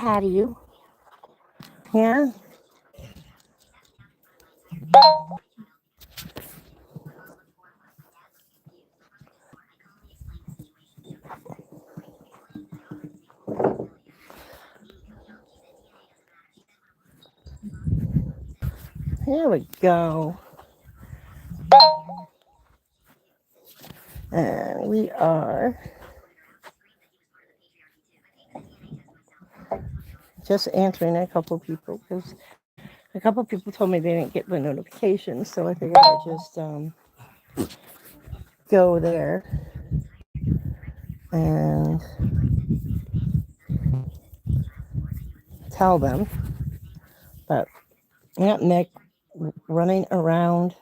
ahead of you. Yeah. Here we go. And we are just answering a couple people because a couple people told me they didn't get the notifications. So I figured I'd just go there and tell them. But yeah, Mick running around.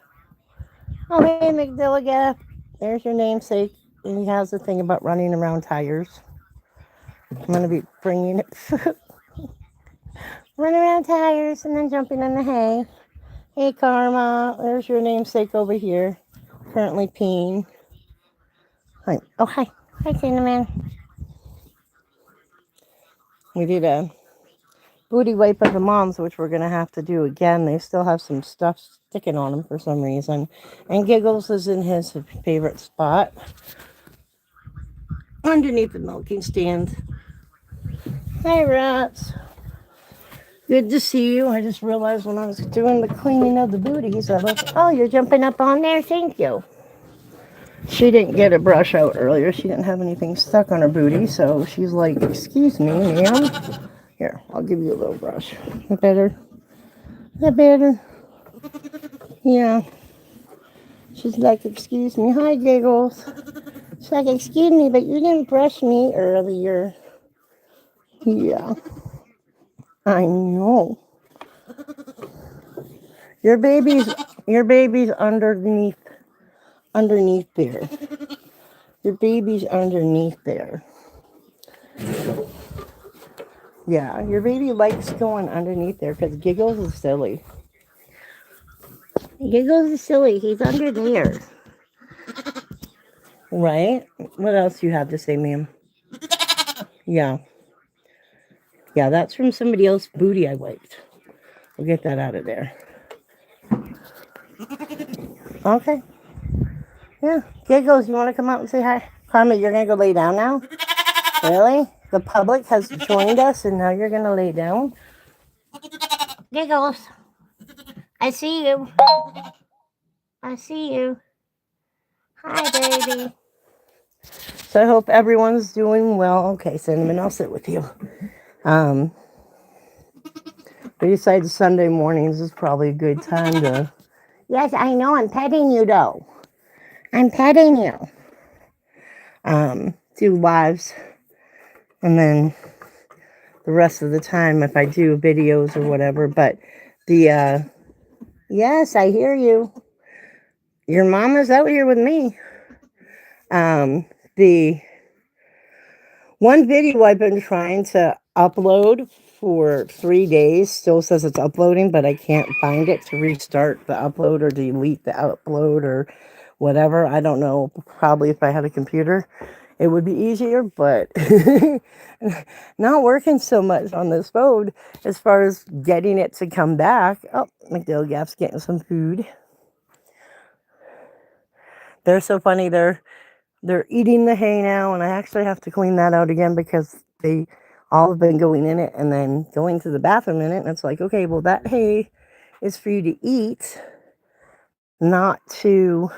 Oh, hey, McDilligath. There's your namesake. And he has the thing about running around tires. I'm going to be bringing it. Run around tires and then jumping in the hay. Hey, Karma. There's your namesake over here. Currently peeing. Hi. Oh, hi. Hi, Cinnamon. We did a booty wipe of the moms, which we're going to have to do again. They still have some stuff sticking on them for some reason. And Giggles is in his favorite spot underneath the milking stand. Hi, Rats. Good to see you. I just realized when I was doing the cleaning of the booties, I was, oh, you're jumping up on there? Thank you. She didn't get a brush out earlier. She didn't have anything stuck on her booty, so she's like, excuse me, ma'am. Here, I'll give you a little brush. That better? That better? Yeah. She's like, excuse me. Hi, Giggles. She's like, excuse me, but you didn't brush me earlier. Yeah. I know. Your baby's underneath there. Your baby's underneath there. Yeah, your baby likes going underneath there because Giggles is silly. Giggles is silly. He's under there. Right? What else do you have to say, ma'am? Yeah. Yeah, that's from somebody else's booty I wiped. We'll get that out of there. Okay. Yeah. Giggles, you want to come out and say hi? Karma, you're going to go lay down now? Really? The public has joined us and now you're going to lay down? Giggles. I see you. I see you. Hi, baby. So I hope everyone's doing well. Okay, Cinnamon, I'll sit with you. Besides Sunday mornings is probably a good time to... Yes, I know. I'm petting you, though. I'm petting you. Do lives. And then the rest of the time, if I do videos or whatever. But the... yes, I hear you. Your mama's out here with me. The one video I've been trying to upload for 3 days still says it's uploading, but I can't find it to restart the upload or delete the upload or whatever. I don't know. Probably if I had a computer, it would be easier, but not working so much on this phone as far as getting it to come back. Oh, McDillgap's getting some food. They're so funny. They're eating the hay now, and I actually have to clean that out again because they all have been going in it and then going to the bathroom in it. And it's like, okay, well, that hay is for you to eat, not to,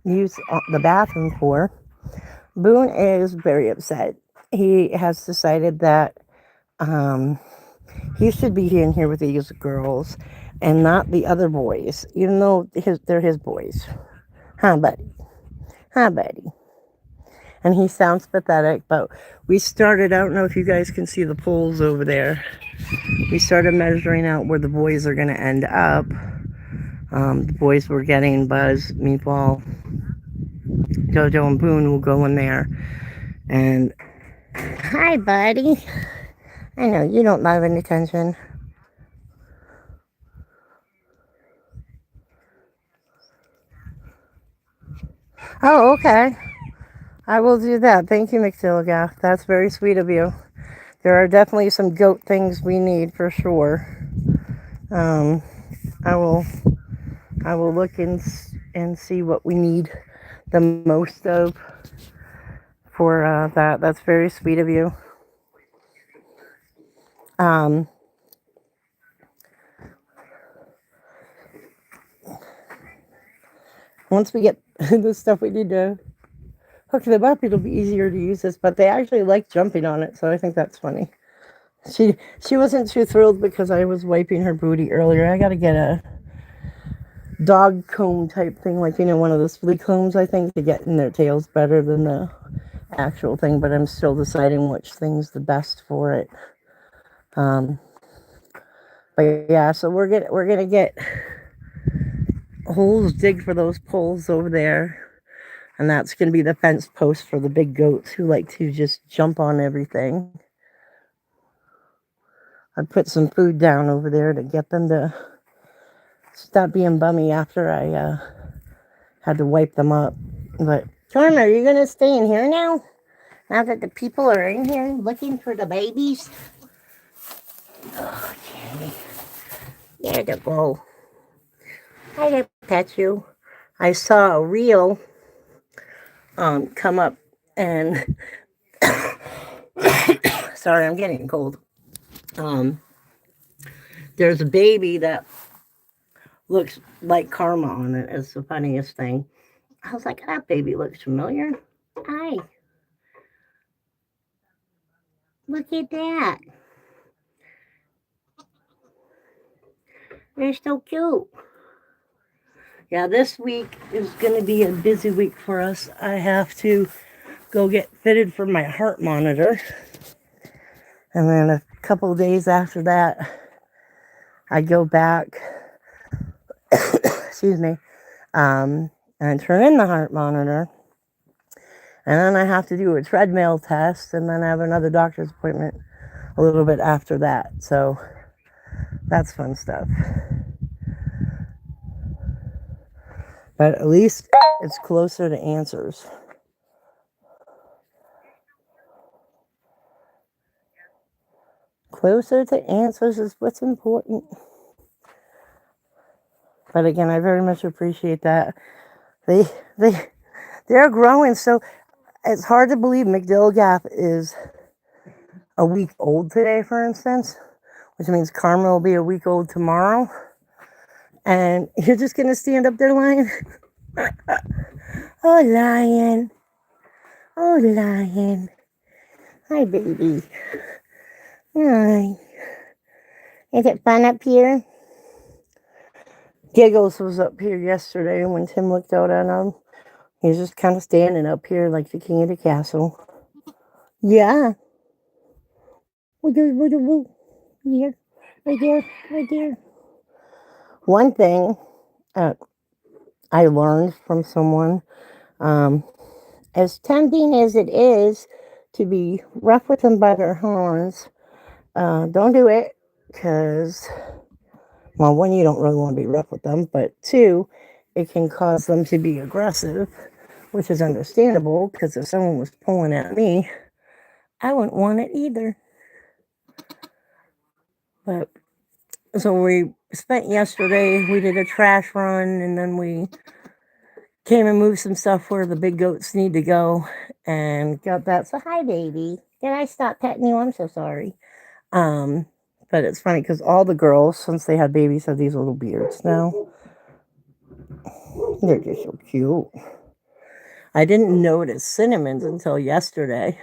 use the bathroom for. Boone is very upset. He has decided that he should be in here with these girls and not the other boys, even though they're his boys. Huh, buddy? Huh, buddy? And he sounds pathetic, but we started, I don't know if you guys can see the poles over there. We started measuring out where the boys are going to end up. The boys were getting Buzz, Meatball, Jojo, and Boone will go in there. And, hi, buddy. I know, you don't love any attention. Oh, okay. I will do that. Thank you, McSilligaff. That's very sweet of you. There are definitely some goat things we need for sure. Um, I will look and see what we need the most of for that. That's very sweet of you. Um, once we get the stuff we need to hook them up, it'll be easier to use this. But they actually like jumping on it, so I think that's funny. She wasn't too thrilled because I was wiping her booty earlier. I got to get a dog comb type thing, like, one of those flea combs, I think, to get in their tails better than the actual thing, but I'm still deciding which thing's the best for it. But yeah, so we're gonna get holes dig for those poles over there, and that's gonna be the fence post for the big goats who like to just jump on everything. I put some food down over there to get them to stop being bummy after I had to wipe them up. But Charm, are you gonna stay in here now? Now that the people are in here looking for the babies? Oh, Jenny. There they go. Hi there, Petu. I saw a reel come up and sorry, I'm getting cold. There's a baby that looks like Karma on it. It's the funniest thing. I was like, that baby looks familiar. Hi. Look at that. They're so cute. Yeah, this week is going to be a busy week for us. I have to go get fitted for my heart monitor. And then a couple of days after that, I go back, excuse me, and turn in the heart monitor. And then I have to do a treadmill test, and then I have another doctor's appointment a little bit after that. So that's fun stuff. But at least it's closer to answers. Closer to answers is what's important. But again, I very much appreciate that. They're growing, so it's hard to believe McDill is a week old today, for instance, which means Karma will be a week old tomorrow. And you're just gonna stand up there lying? Oh, lion. Oh, lion. Hi, baby. Hi. Is it fun up here? Giggles was up here yesterday when Tim looked out at him. He was just kind of standing up here like the king of the castle. Yeah. Here. Right there. Right there. One thing I learned from someone, as tempting as it is to be rough with them by their horns, don't do it because, well, one, you don't really want to be rough with them, but two, it can cause them to be aggressive, which is understandable because if someone was pulling at me, I wouldn't want it either. But so we spent yesterday, we did a trash run, and then we came and moved some stuff where the big goats need to go and got that. So hi, baby. Did I stop petting you? I'm so sorry. But it's funny because all the girls, since they had babies, have these little beards now. They're just so cute. I didn't notice Cinnamon's until yesterday.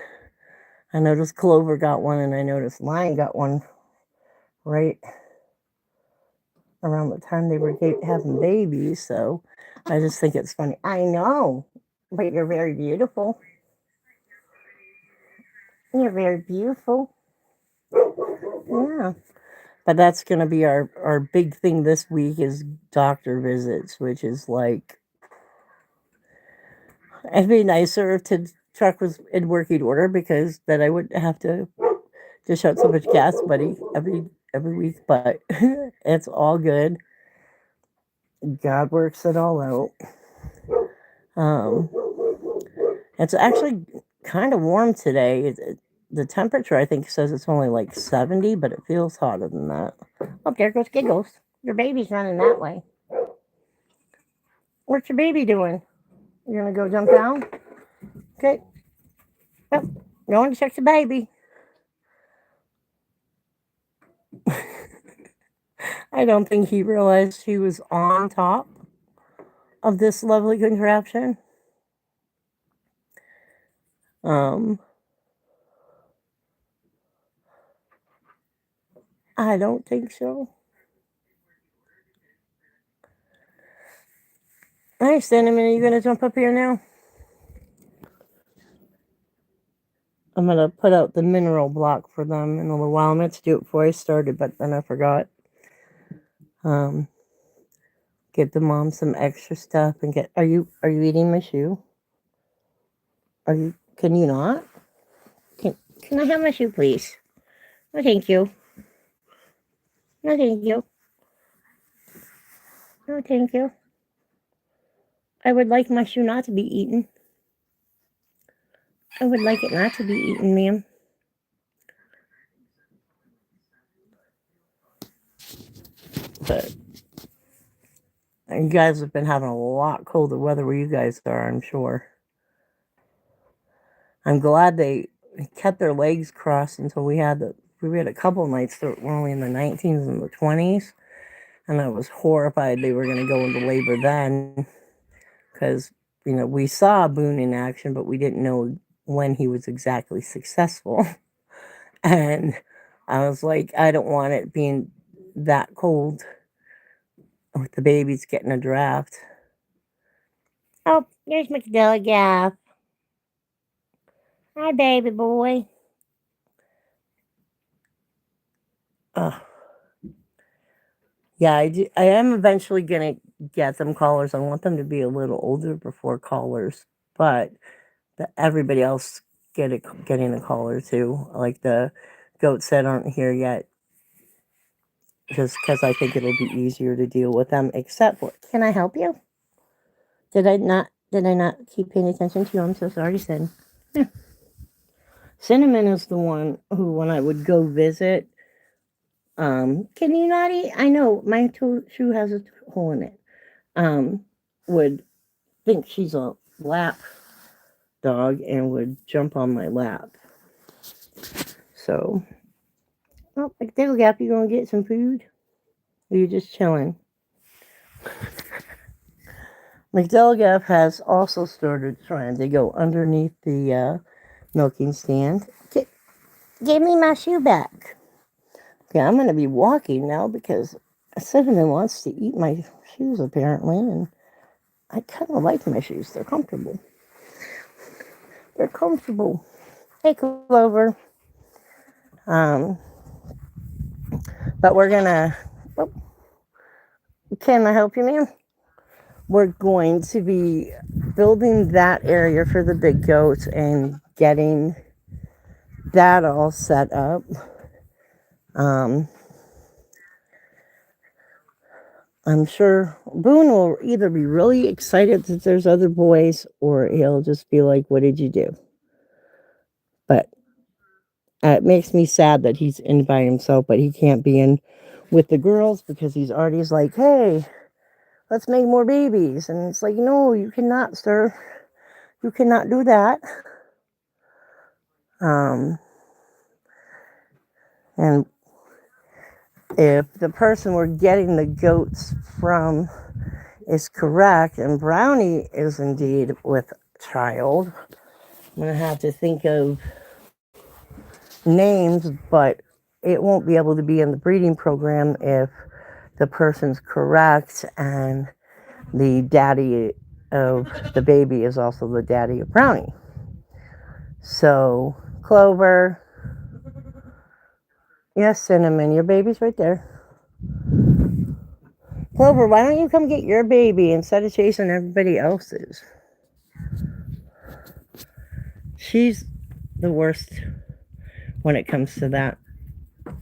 I noticed Clover got one, and I noticed Lion got one right around the time they were having babies. So I just think it's funny. I know, but you're very beautiful. You're very beautiful. Yeah. But that's going to be our big thing this week is doctor visits, which is like, it'd be nicer if the truck was in working order because then I wouldn't have to dish out so much gas money every week. But it's all good. God works it all out. It's actually kind of warm today. the temperature, I think, says it's only like 70, but it feels hotter than that. Oh, there goes Giggles. Your baby's running that way. What's your baby doing? You're going to go jump down? Okay. Yep. Going to check the baby. I don't think he realized he was on top of this lovely contraption. I don't think so. All right, Cinnamon, are you going to jump up here now? I'm going to put out the mineral block for them in a little while. I meant to do it before I started, but then I forgot. Get the mom some extra stuff and get. Are you eating my shoe? Can you not? Can I have my shoe, please? No, thank you. No, thank you. No, thank you. I would like my shoe not to be eaten. I would like it not to be eaten, ma'am. But you guys have been having a lot colder weather where you guys are, I'm sure. I'm glad they kept their legs crossed until we had a couple nights that were only in the 19s and the 20s, and I was horrified they were going to go into labor then, because we saw Boone in action, but we didn't know when he was exactly successful. And I was like, I don't want it being that cold with the babies getting a draft. Oh, there's McDelgap. Hi, baby boy. Yeah, I am eventually going to get them collars. I want them to be a little older before collars, but everybody else getting a collar too. Like the goats that aren't here yet, just because I think it'll be easier to deal with them. Except for, can I help you? Did I not keep paying attention to you? I'm so sorry, Sin. Yeah. Cinnamon is the one who, when I would go visit, can you not eat? I know my shoe has a hole in it. Would think she's a lap dog and would jump on my lap. So, oh, McDelgap, you gonna get some food? Or you just chilling? McDelgap has also started trying to go underneath the milking stand. Give me my shoe back. Okay, I'm going to be walking now because Cinnamon wants to eat my shoes apparently, and I kind of like my shoes. They're comfortable. They're comfortable. Hey, Clover. But we're gonna. Oh, can I help you, ma'am? We're going to be building that area for the big goats and getting that all set up. I'm sure Boone will either be really excited that there's other boys or he'll just be like, what did you do? But it makes me sad that he's in by himself, but he can't be in with the girls because he's already like, hey, let's make more babies. And it's like, no, you cannot, sir. You cannot do that. And if the person we're getting the goats from is correct, and Brownie is indeed with child, I'm going to have to think of names, but it won't be able to be in the breeding program if the person's correct and the daddy of the baby is also the daddy of Brownie. So, Clover. Yes, Cinnamon, your baby's right there. Clover, why don't you come get your baby instead of chasing everybody else's? She's the worst when it comes to that.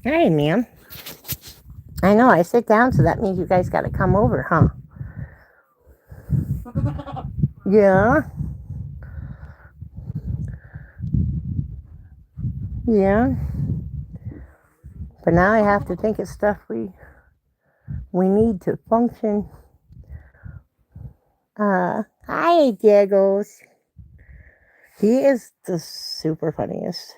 Hey, ma'am. I know, I sit down, so that means you guys got to come over, huh? Yeah. Yeah. But now I have to think of stuff we need to function. Hi, Giggles. He is the super funniest.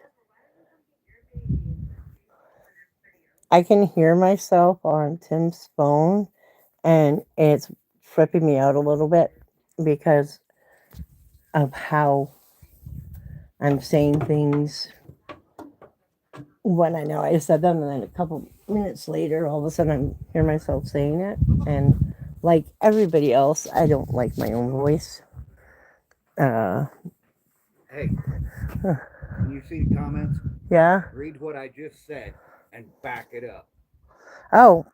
I can hear myself on Tim's phone, and it's tripping me out a little bit because of how I'm saying things when I know I said them, and then a couple minutes later, all of a sudden I hear myself saying it. And like everybody else, I don't like my own voice. Uh, Hey, can you see the comments? yeah. Read what I just said and back it up. Oh,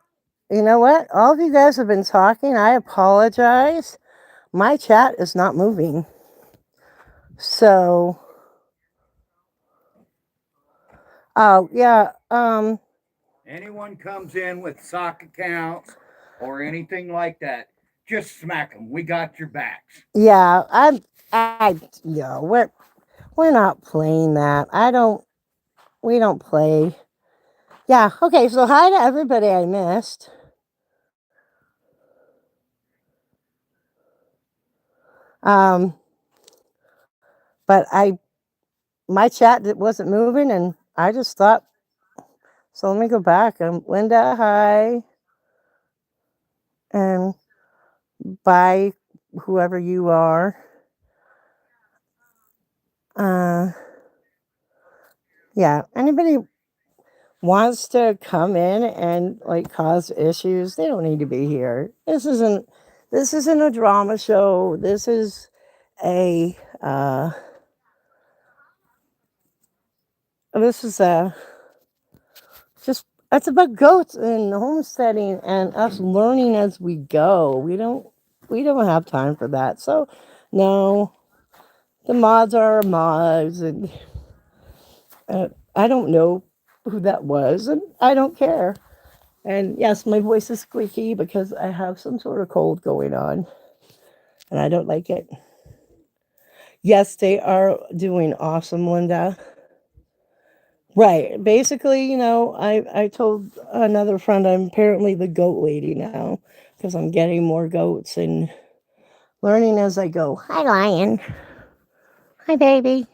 you know what? All of you guys have been talking. I apologize. My chat is not moving. So, oh, yeah. Anyone comes in with sock accounts or anything like that, just smack them. We got your backs. Yeah, yeah, we're not playing that. We don't play. Yeah, okay, so hi to everybody I missed. Um, but my chat wasn't moving, and I just thought, so let me go back. Linda, hi, and bye, whoever you are. Uh, yeah, anybody wants to come in and like cause issues, they don't need to be here. This isn't a drama show. A uh, this is a just it's about goats and homesteading and us learning as we go. We don't have time for that. So no, the mods are mods, and I don't know who that was, and I don't care. And yes, my voice is squeaky because I have some sort of cold going on, and I don't like it. Yes, they are doing awesome, Linda. Right. Basically, I told another friend I'm apparently the goat lady now because I'm getting more goats and learning as I go. Hi, Lion. Hi, baby.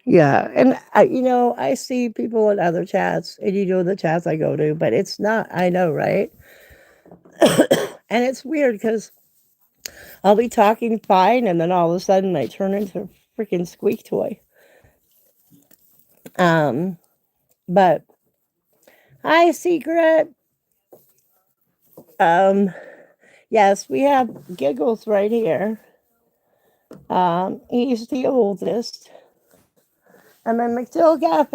Yeah, and I see people in other chats, and the chats I go to, but it's not. I know, right? And it's weird because I'll be talking fine, and then all of a sudden I turn into a freaking squeak toy. Um, but hi, Secret. Um, yes, we have Giggles right here. He's the oldest, and then McDillgap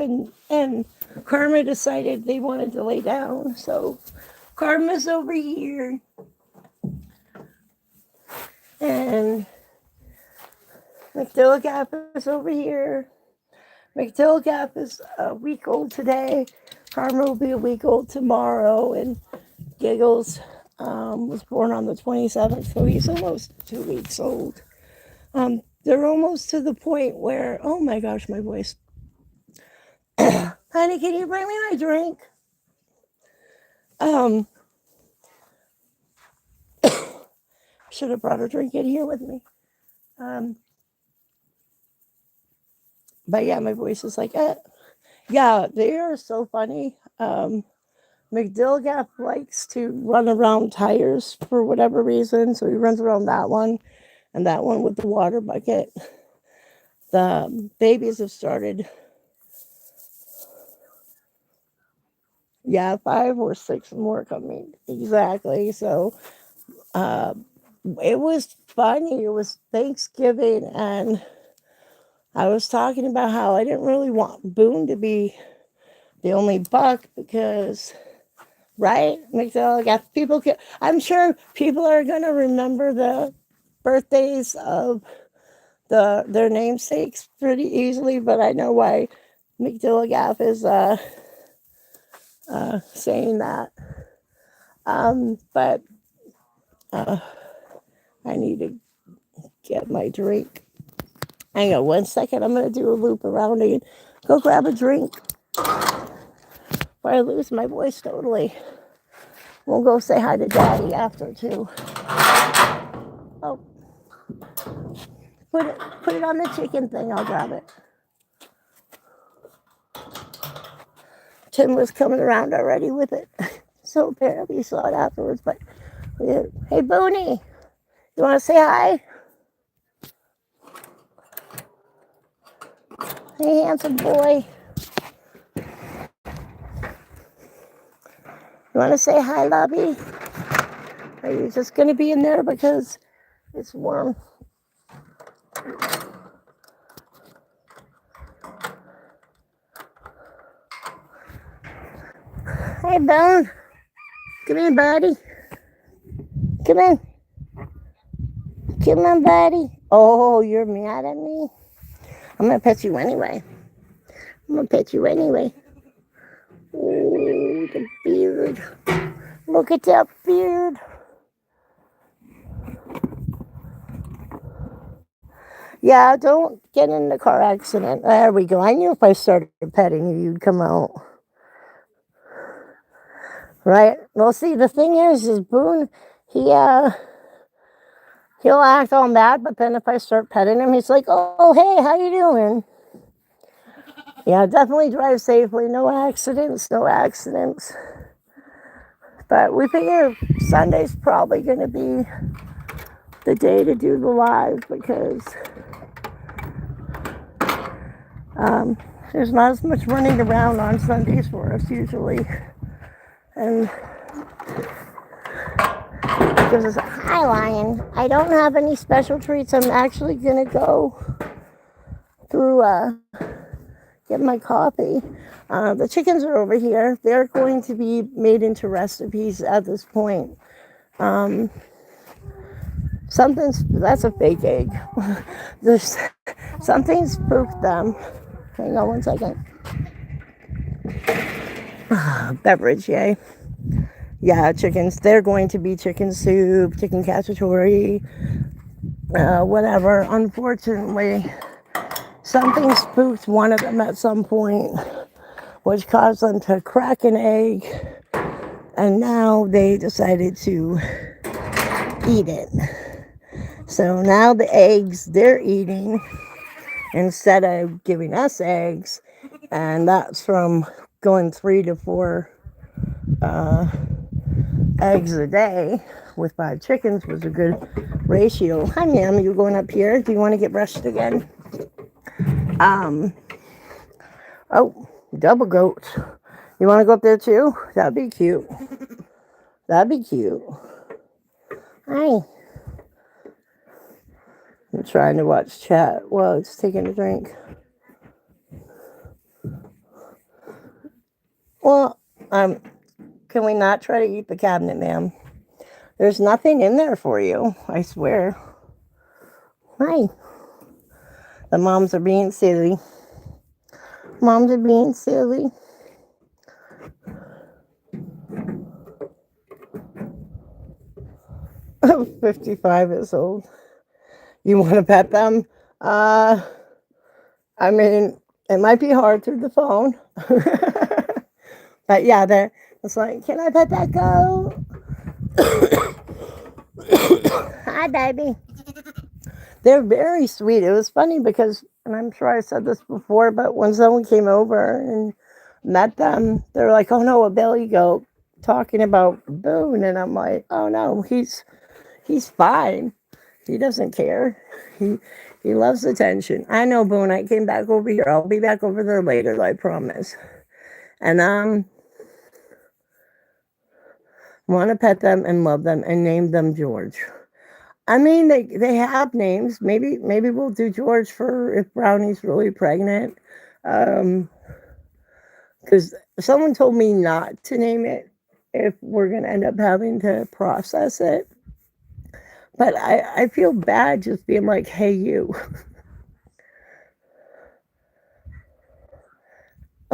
and Karma decided they wanted to lay down, so Karma's over here, and McDillgap is over here. McDillgap is a week old today. Karma will be a week old tomorrow, and Giggles was born on the 27th, so he's almost 2 weeks old. They're almost to the point where, oh my gosh, my voice. Honey, can you bring me my drink? Um, should have brought a drink in here with me. Um, but yeah, my voice is like, yeah, they are so funny. McDillgap likes to run around tires for whatever reason, so he runs around that one and that one with the water bucket. The babies have started, yeah, 5 or 6 more coming exactly. So uh, it was funny. It was Thanksgiving, and I was talking about how I didn't really want Boone to be the only buck because, right, McDowell, I'm sure people are going to remember the birthdays of their namesakes pretty easily, but I know why McDillagaff is saying that. But I need to get my drink. Hang on 1 second. I'm going to do a loop around and go grab a drink. Or I lose my voice totally. We'll go say hi to Daddy after, too. Oh, put it on the chicken thing. I'll grab it. Tim was coming around already with it. So apparently he saw it afterwards. But yeah. Hey, Booney, you want to say hi? Hey, handsome boy. You want to say hi, Lobby? Or are you just going to be in there because it's warm? Hey, Bone. Come in, buddy. Come in. Come on, buddy. Oh, you're mad at me? I'm going to pet you anyway. Oh, the beard. Look at that beard. Yeah, don't get in a car accident. There we go. I knew if I started petting you, you'd come out. Right? Well, see, the thing is Boone, he'll act all mad, but then if I start petting him, he's like, oh, hey, how you doing? Yeah, definitely drive safely. No accidents. But we figure Sunday's probably going to be the day to do the live because there's not as much running around on Sundays for us usually. And because hi, Lion. I don't have any special treats. I'm actually going to go through get my coffee. The chickens are over here. They're going to be made into recipes at this point. That's a fake egg. There's something spooked them. Hang on 1 second. Beverage, yay. Yeah, chickens. They're going to be chicken soup, chicken cacciatore, whatever. Unfortunately, something spooked one of them at some point, which caused them to crack an egg, and now they decided to eat it. So now the eggs they're eating instead of giving us eggs, and that's from going 3 to 4 eggs a day with 5 chickens was a good ratio. Hi, ma'am. You going up here? Do you want to get brushed again? Oh, double goats. You want to go up there too? That'd be cute. Hi. I'm trying to watch chat while it's taking a drink. Well, can we not try to eat the cabinet, ma'am? There's nothing in there for you, I swear. Hi. The moms are being silly. 55 is old. You want to pet them? I mean, it might be hard through the phone. But yeah, it's like, can I pet that goat? Hi, baby. They're very sweet. It was funny because, and I'm sure I said this before, but when someone came over and met them, they're like, oh no, a billy goat, talking about Boone. And I'm like, oh no, he's fine. He doesn't care. He loves attention. I know, Boone. I came back over here. I'll be back over there later, I promise. And want to pet them and love them and name them George. I mean, they have names. Maybe we'll do George for if Brownie's really pregnant. Because someone told me not to name it if we're going to end up having to process it. But I feel bad just being like, hey, you.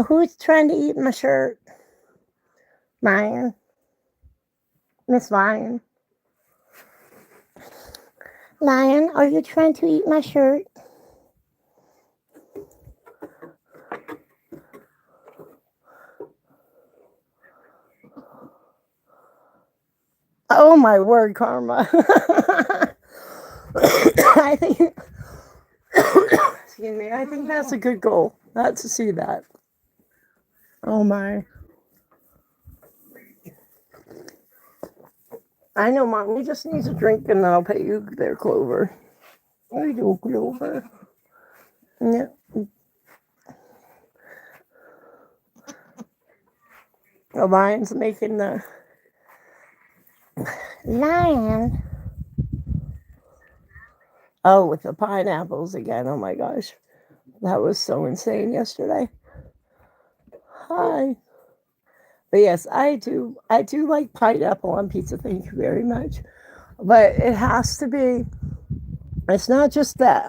Who's trying to eat my shirt? Lion. Miss Lion. Lion, are you trying to eat my shirt? Oh my word, Karma. I think, excuse me, I think that's a good goal. Not to see that. Oh my. I know, Mommy just needs a drink and then I'll pay you there, Clover. I do, Clover. Yeah. The lion's making the lion. Oh, with the pineapples again. Oh my gosh. That was so insane yesterday. Hi. But yes, I do like pineapple on pizza, thank you very much. But it has to be, it's not just that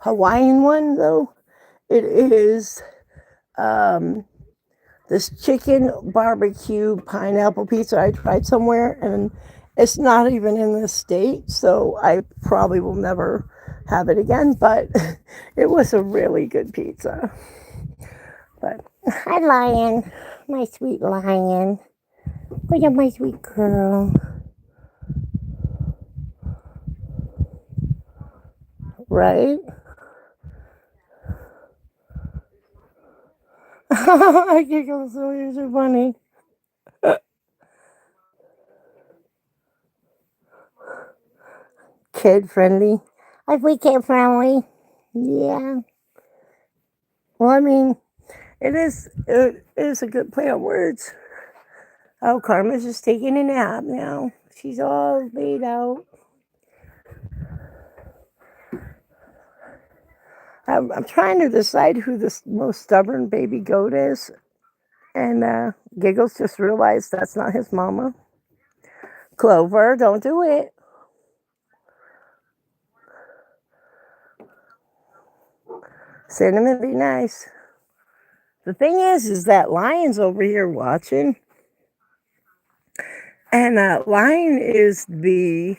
Hawaiian one though. It is um this chicken barbecue pineapple pizza I tried somewhere, and it's not even in the state, so I probably will never have it again. But it was a really good pizza. But hi, Lion, my sweet Lion. Look at my sweet girl. Right? I giggle so you're so funny. Kid friendly. I we kid friendly. Yeah. Well, I mean, it is a good play on words. Oh, Karma's just taking a nap now. She's all laid out. I'm trying to decide who the most stubborn baby goat is, and Giggles just realized that's not his mama. Clover, don't do it. Cinnamon, be nice. The thing is that Lion's over here watching, and Lion is the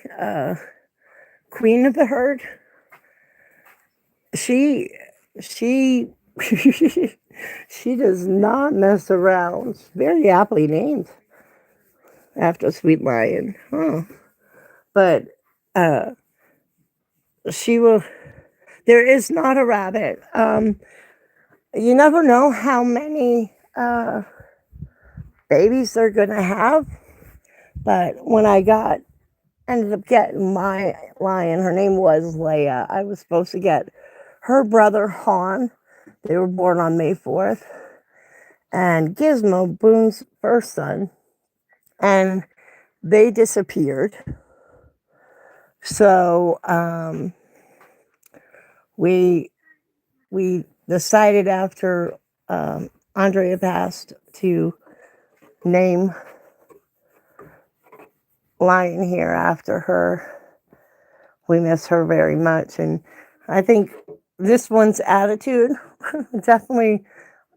queen of the herd. She she she does not mess around. She's very aptly named after Sweet Lion, huh? But uh, she will. There is not a rabbit. You never know how many babies they're gonna have. But when I ended up getting my lion, her name was Leia. I was supposed to get her brother Han. They were born on May 4th, and Gizmo, Boone's first son, and they disappeared. So we decided after Andrea passed to name Lion here after her. We miss her very much, and I think this one's attitude definitely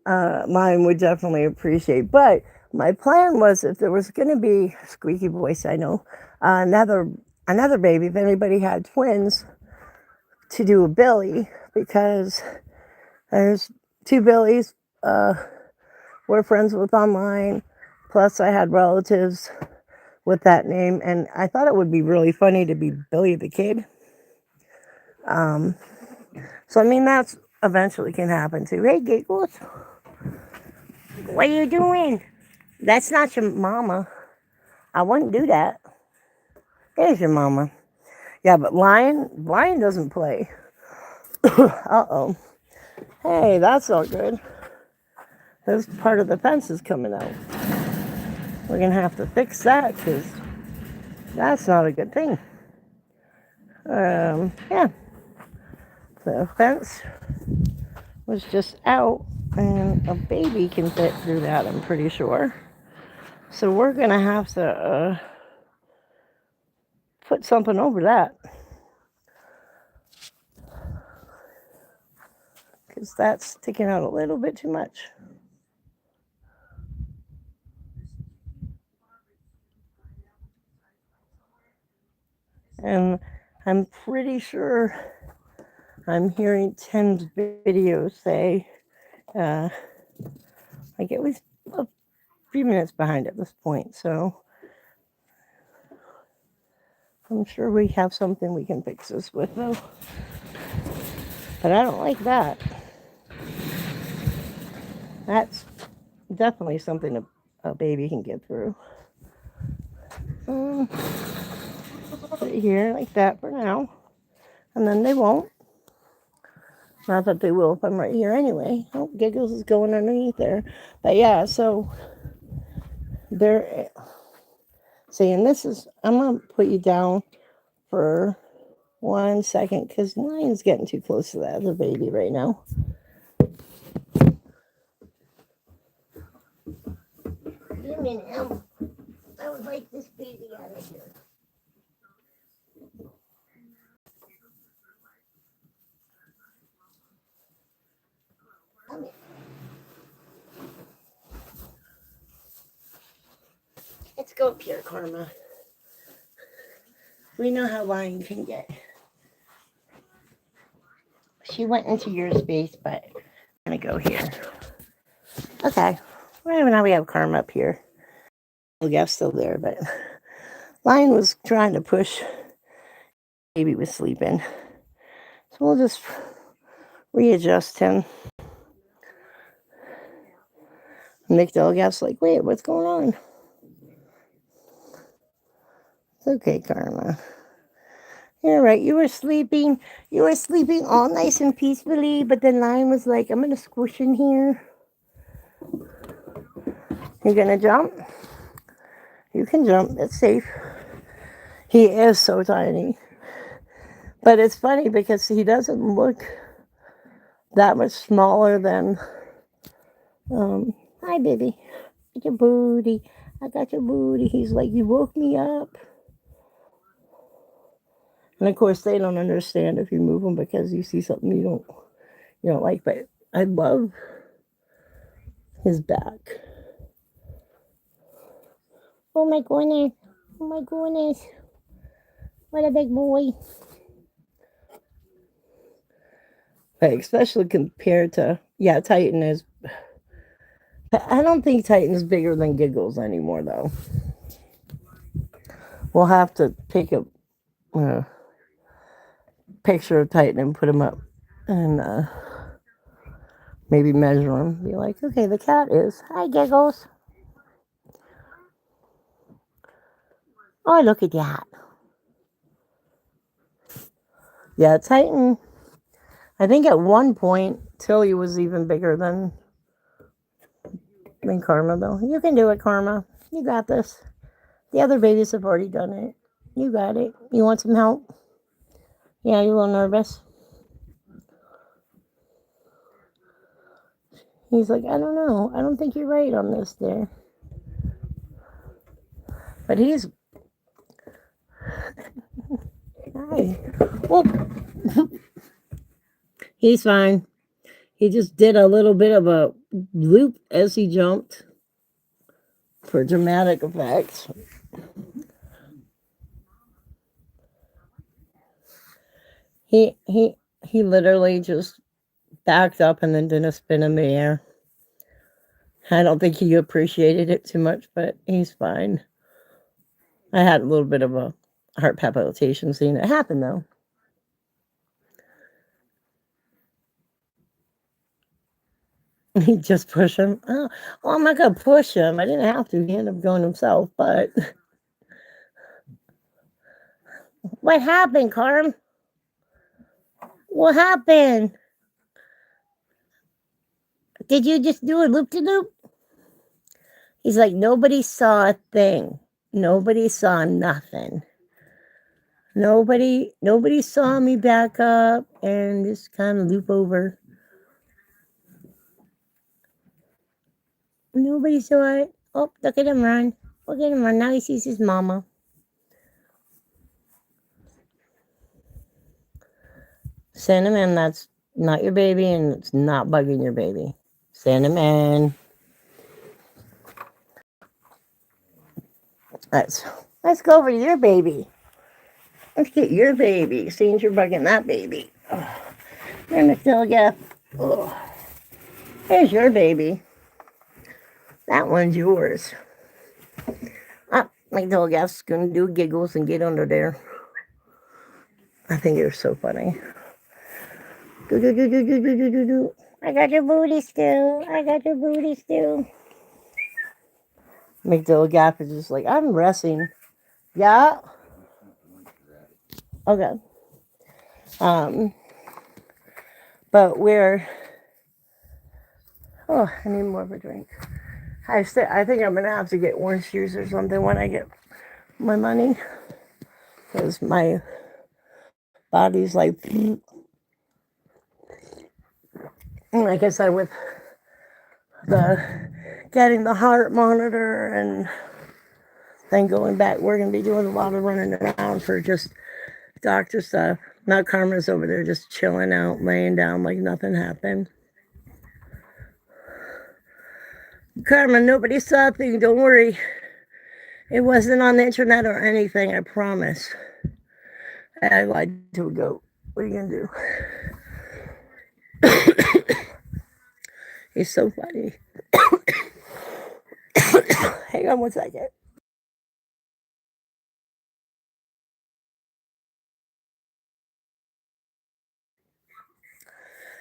mine would definitely appreciate. But my plan was if there was going to be squeaky voice, I know another baby. If anybody had twins, to do a Billy because there's two Billies we're friends with online. Plus, I had relatives with that name, and I thought it would be really funny to be Billy the Kid. Um, so I mean that's eventually can happen too. Hey, Giggles, what are you doing? That's not your mama. I wouldn't do that. There's your mama. Yeah, but Lion doesn't play. Uh-oh. Hey, that's not good. This part of the fence is coming out. We're gonna have to fix that because that's not a good thing. Yeah. The fence was just out, and a baby can fit through that, I'm pretty sure. So we're gonna have to put something over that because that's sticking out a little bit too much. And I'm pretty sure I'm hearing Tim's videos say, uh, like it was a few minutes behind at this point. So I'm sure we have something we can fix this with, though. But I don't like that. That's definitely something a baby can get through. Put it here like that for now. And then they won't. Not that they will if I'm right here anyway. Oh, Giggles is going underneath there. But yeah, so they're saying this is, I'm going to put you down for 1 second because Lion's getting too close to that other baby right now. Give me an elm. I would like this baby out of here. Let's go up here, Karma. We know how Lion can get. She went into your space, but I'm going to go here. Okay. Well, now we have Karma up here. Well, Jeff's still there, but Lion was trying to push. Baby was sleeping. So we'll just readjust him. Nick Delgaff's like, wait, what's going on? It's okay, Karma. You're right. You were sleeping. You were sleeping all nice and peacefully, but then Lion was like, I'm going to squish in here. You're going to jump? You can jump. It's safe. He is so tiny. But it's funny because he doesn't look that much smaller than... hi, baby. I got your booty. I got your booty. He's like, you woke me up. And of course, they don't understand if you move them because you see something you don't like. But I love his back. Oh my goodness! Oh my goodness! What a big boy! But especially compared to Titan is. I don't think Titan is bigger than Giggles anymore, though. We'll have to take a picture of Titan and put him up and maybe measure him. Be like, okay, the cat is. Hi, Giggles. Oh, look at that. Yeah, Titan. I think at one point, Tilly was even bigger than Karma, though. You can do it, Karma. You got this. The other babies have already done it. You got it. You want some help? Yeah, you're a little nervous. He's like, I don't know. I don't think you're right on this there. But he's... Hi. Well, he's fine. He just did a little bit of a loop as he jumped for dramatic effect. He literally just backed up and then did a spin in the air. I don't think he appreciated it too much, but he's fine. I had a little bit of a heart palpitation seeing it happen, though. He just pushed him. Oh, I'm not going to push him. I didn't have to. He ended up going himself, but... What happened, Carm? What happened? Did you just do a loop-de-loop? He's like, nobody saw a thing. Nobody saw nothing. Nobody saw me back up and just kind of loop over. Nobody saw it. Oh, look at him run. Look at him run. Now he sees his mama. Send him in. That's not your baby and it's not bugging your baby. Send him in. Let's go over to your baby. Let's get your baby. Seems you're bugging that baby. There, Miss Dilgaff. There's your baby. That one's yours. My Dilgaff's gonna do Giggles and get under there. I think you're so funny. Do, do, do, do, do, do, do, do, do. I got your booty still. I got your booty still. McDill Gap is just like, I'm resting. Yeah. Okay. But we're. Oh, I need more of a drink. I think I'm gonna have to get orange juice or something when I get my money, because my body's like I said, with the getting the heart monitor and then going back, we're gonna be doing a lot of running around for just doctor stuff. Not Karma's over there just chilling out, laying down like nothing happened. Karma, nobody saw a thing, don't worry. It wasn't on the internet or anything, I promise. I lied to a goat. What are you gonna do? He's so funny. Hang on 1 second.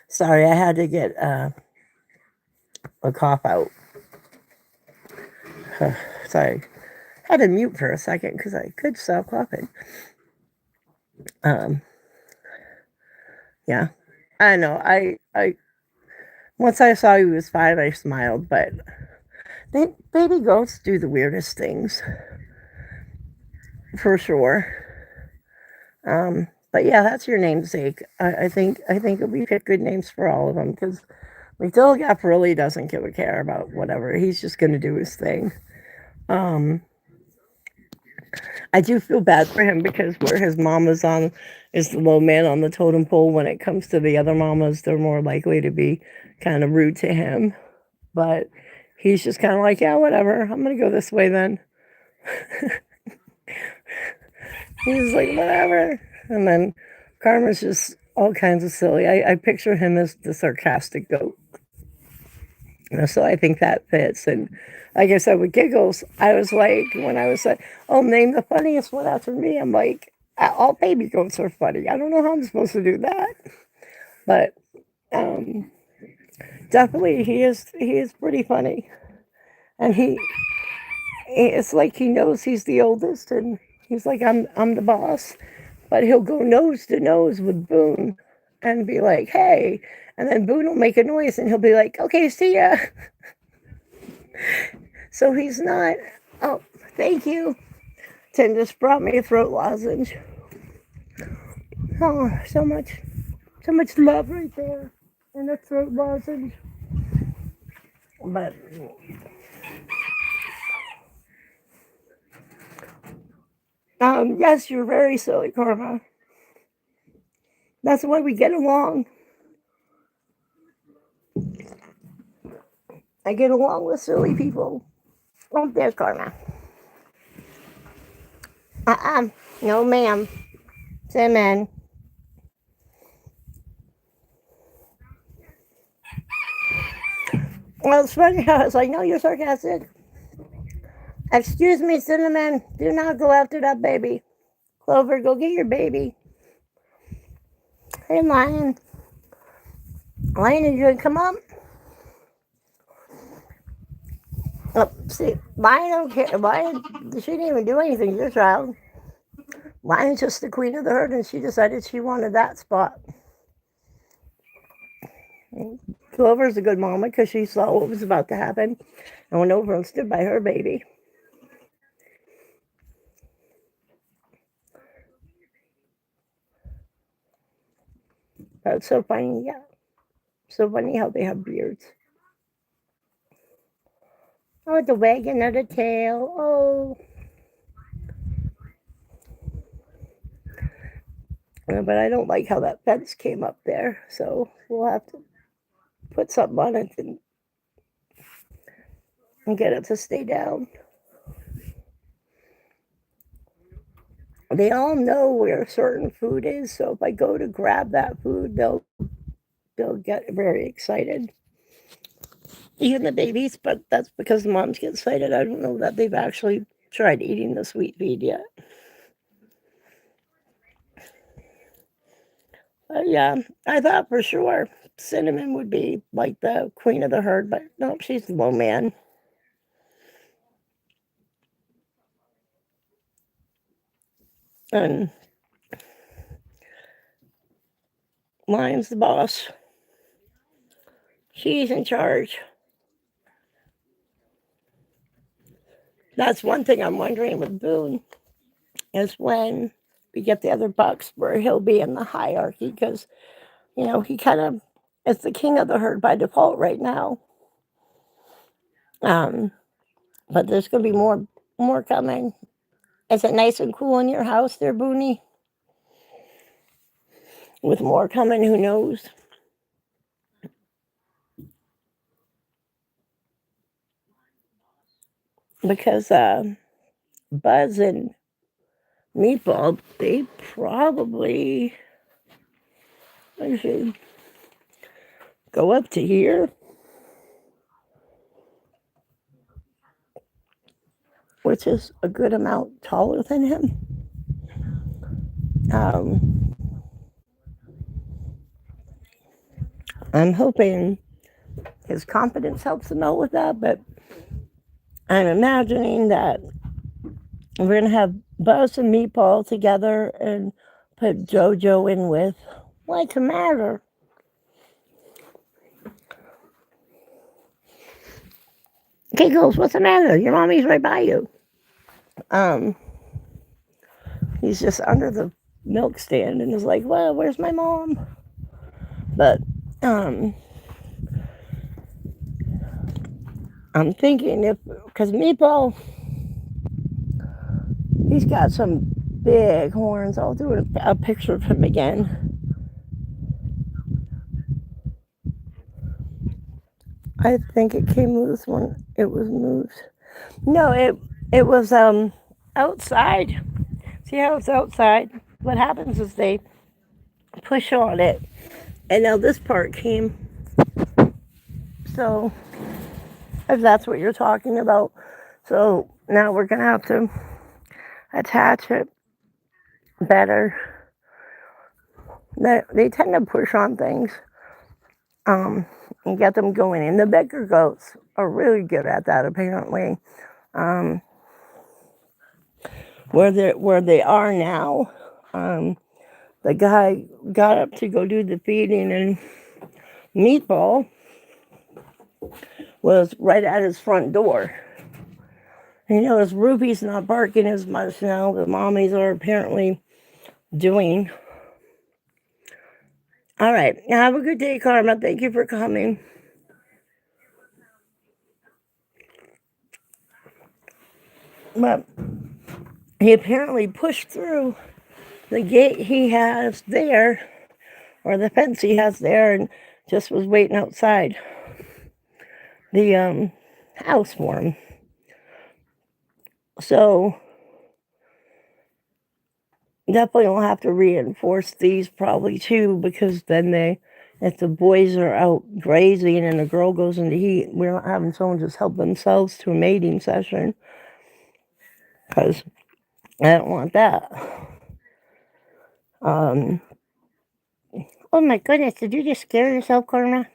Sorry, I had to get a cough out. Sorry. I had to mute for a second because I could stop coughing. Yeah. I know. I once I saw he was fine, I smiled, but baby goats do the weirdest things. For sure. But yeah, that's your namesake. I think we pick good names for all of them, because McDill Gap really doesn't give a care about whatever. He's just going to do his thing. I do feel bad for him, because where his mama's on is the low man on the totem pole. When it comes to the other mamas, they're more likely to be kind of rude to him. But he's just kind of like, yeah, whatever. I'm going to go this way then. He's like, whatever. And then Karma's just all kinds of silly. I picture him as the sarcastic goat. So I think that fits. And like I said, with Giggles, I was like, when I was like, oh, name the funniest one after me. I'm like, all baby goats are funny. I don't know how I'm supposed to do that. But definitely he is pretty funny. And it's like he knows he's the oldest, and he's like, I'm the boss. But he'll go nose to nose with Boone and be like, hey. And then Boone will make a noise and he'll be like, okay, see ya. So he's not. Oh, thank you. Tim just brought me a throat lozenge. Oh, so much love right there in a throat lozenge. But yes, you're very silly, Karma. That's why we get along. I get along with silly people. Oh, there's Karma. No, ma'am. Amen. Well, it's funny how it's like, no, you're sarcastic. Excuse me, Cinnamon. Do not go after that baby. Clover, go get your baby. Hey, Lion. Lion, are you going to come up? Oh, see, Lion don't care. Lion, she didn't even do anything to your child. Lion's just the queen of the herd, and she decided she wanted that spot. Clover's a good mama, because she saw what was about to happen and went over and stood by her baby. That's so funny, yeah. So funny how they have beards. Oh, the wagging of the tail. Oh. But I don't like how that fence came up there, so we'll have to put something on it and get it to stay down. They all know where certain food is, so if I go to grab that food, they'll get very excited. Even the babies, but that's because the moms get excited. I don't know that they've actually tried eating the sweet feed yet. Yeah, I thought for sure Cinnamon would be like the queen of the herd, but no, she's the low man. And Lion's the boss. She's in charge. That's one thing I'm wondering with Boone is when we get the other bucks where he'll be in the hierarchy because, he kind of is the king of the herd by default right now. Um, but there's going to be more coming. Is it nice and cool in your house there, Booney? With more coming, who knows? Because Buzz and Meatball, they probably, I should go up to here, which is a good amount taller than him. Um, I'm hoping his confidence helps him out with that, but I'm imagining that we're going to have Buzz and Meatball together and put JoJo in with, what's the matter? Giggles, what's the matter? Your mommy's right by you. Um, he's just under the milk stand and is like, well, where's my mom? But I'm thinking because Meatball, he's got some big horns. I'll do a picture of him again. I think it came loose when it was moved. No, it was outside. See how it's outside? What happens is they push on it, and now this part came. So if that's what you're talking about, so now we're gonna have to attach it better. They tend to push on things and get them going. And the bigger goats are really good at that, apparently. Um, where they are now, the guy got up to go do the feeding, and Meatball was right at his front door. As Ruby's not barking as much now, the mommies are apparently doing. All right. Have a good day, Karma. Thank you for coming. But he apparently pushed through the gate he has there, or the fence he has there, and just was waiting outside the house for him. So definitely will have to reinforce these probably too, because then if the boys are out grazing and the girl goes into heat, we're not having someone just help themselves to a mating session, because I don't want that. Oh my goodness, did you just scare yourself, Karma?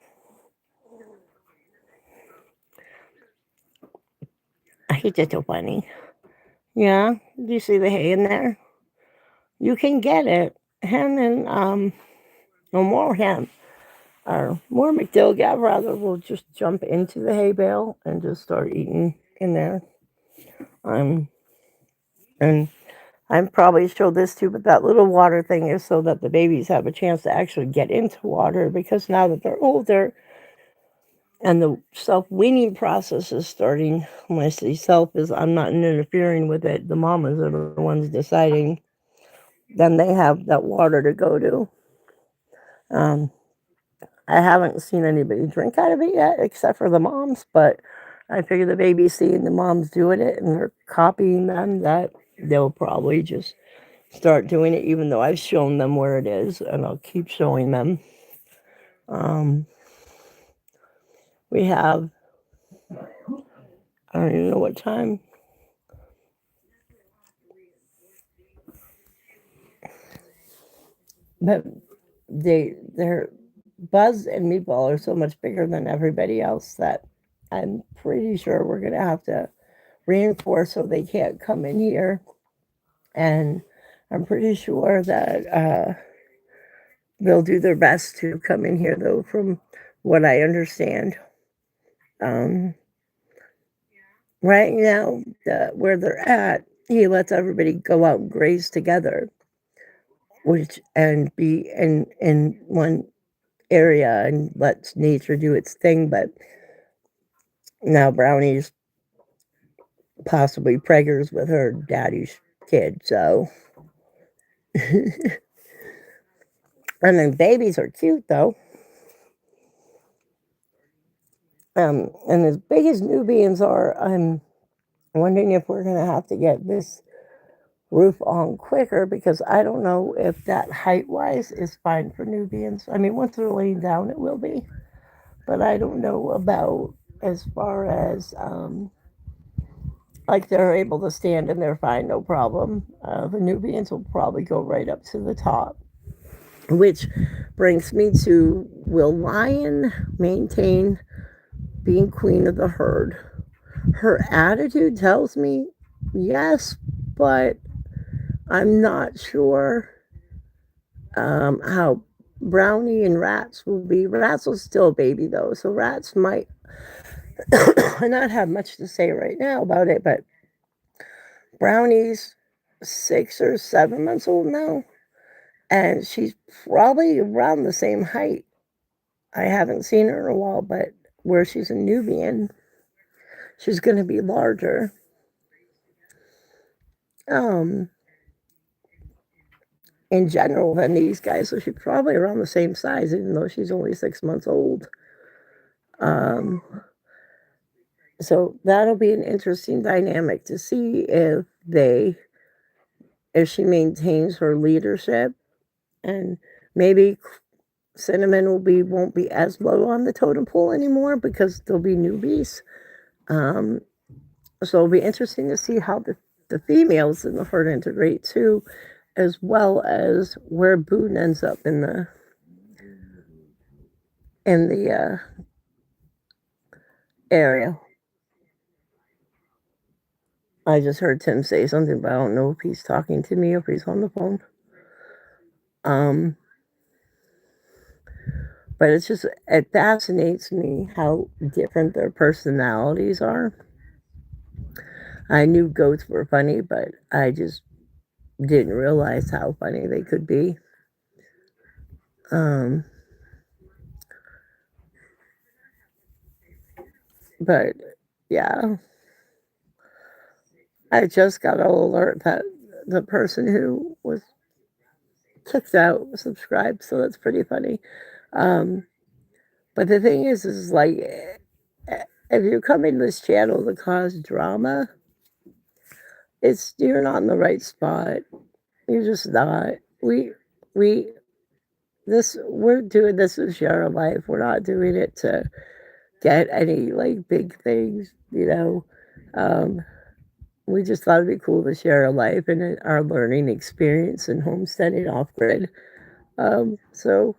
He's just so funny. Yeah, do you see the hay in there? You can get it. Him and no more him. Or more McDill rather will just jump into the hay bale and just start eating in there. And I'm probably showed this too, but that little water thing is so that the babies have a chance to actually get into water, because now that they're older and the self-weaning process is starting, when I say self is I'm not interfering with it, the mamas are the ones deciding, then they have that water to go to. I haven't seen anybody drink out of it yet, except for the moms, but I figure the babies seeing the moms doing it and they're copying them, that they'll probably just start doing it, even though I've shown them where it is, and I'll keep showing them. We have, I don't even know what time. But they're Buzz and Meatball are so much bigger than everybody else that I'm pretty sure we're gonna have to reinforce so they can't come in here. And I'm pretty sure that they'll do their best to come in here, though, from what I understand. Um, right now, where they're at, he lets everybody go out and graze together, which and be in one area and lets nature do its thing. But now Brownie's possibly preggers with her daddy's kid, so. And then babies are cute, though. And as big as Nubians are, I'm wondering if we're going to have to get this roof on quicker, because I don't know if that height-wise is fine for Nubians. I mean, once they're laying down, it will be. But I don't know about as far as, like, they're able to stand and they're fine, no problem. The Nubians will probably go right up to the top. Which brings me to, will Lion maintain being queen of the herd? Her attitude tells me yes, but I'm not sure how Brownie and Rats will be. Rats will still a baby, though, so Rats might not have much to say right now about it, but Brownie's 6 or 7 months old now, and she's probably around the same height. I haven't seen her in a while, but where she's a Nubian, she's going to be larger. In general than these guys, so she's probably around the same size, even though she's only 6 months old. So that'll be an interesting dynamic to see if she maintains her leadership, and maybe Cinnamon won't be as low on the totem pole anymore because there'll be newbies. So it'll be interesting to see how the females in the herd integrate too, as well as where Boone ends up in the area. I just heard Tim say something, but I don't know if he's talking to me or if he's on the phone. But it fascinates me how different their personalities are. I knew goats were funny, but I just didn't realize how funny they could be. But yeah, I just got an alert that the person who was kicked out was subscribed, so that's pretty funny. But the thing is like, if you come in this channel to cause drama, you're not in the right spot. You're just not. We're doing this to share our life. We're not doing it to get any like big things, you know. We just thought it'd be cool to share our life and our learning experience and homesteading off grid. So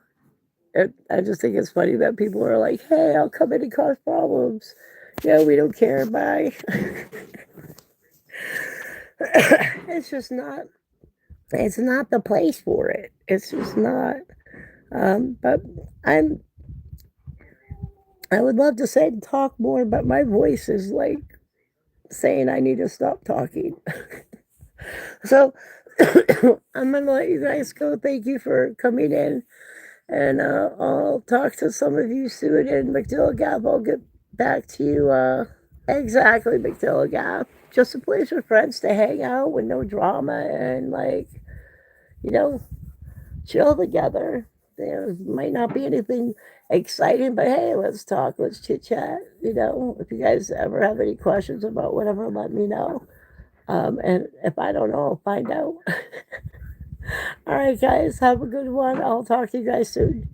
I just think it's funny that people are like, "Hey, I'll come in and cause problems." Yeah, we don't care. Bye. It's just not. It's not the place for it. It's just not. But I would love to say talk more, but my voice is like saying I need to stop talking. So I'm gonna let you guys go. Thank you for coming in, and I'll talk to some of you soon. And McDill Gap, I'll get back to you. Exactly, McDill Gap. Just a place for friends to hang out with no drama and like, you know, chill together. There might not be anything exciting, but hey, let's talk, let's chit chat. You know, if you guys ever have any questions about whatever, let me know. And if I don't know, I'll find out. All right, guys, have a good one. I'll talk to you guys soon.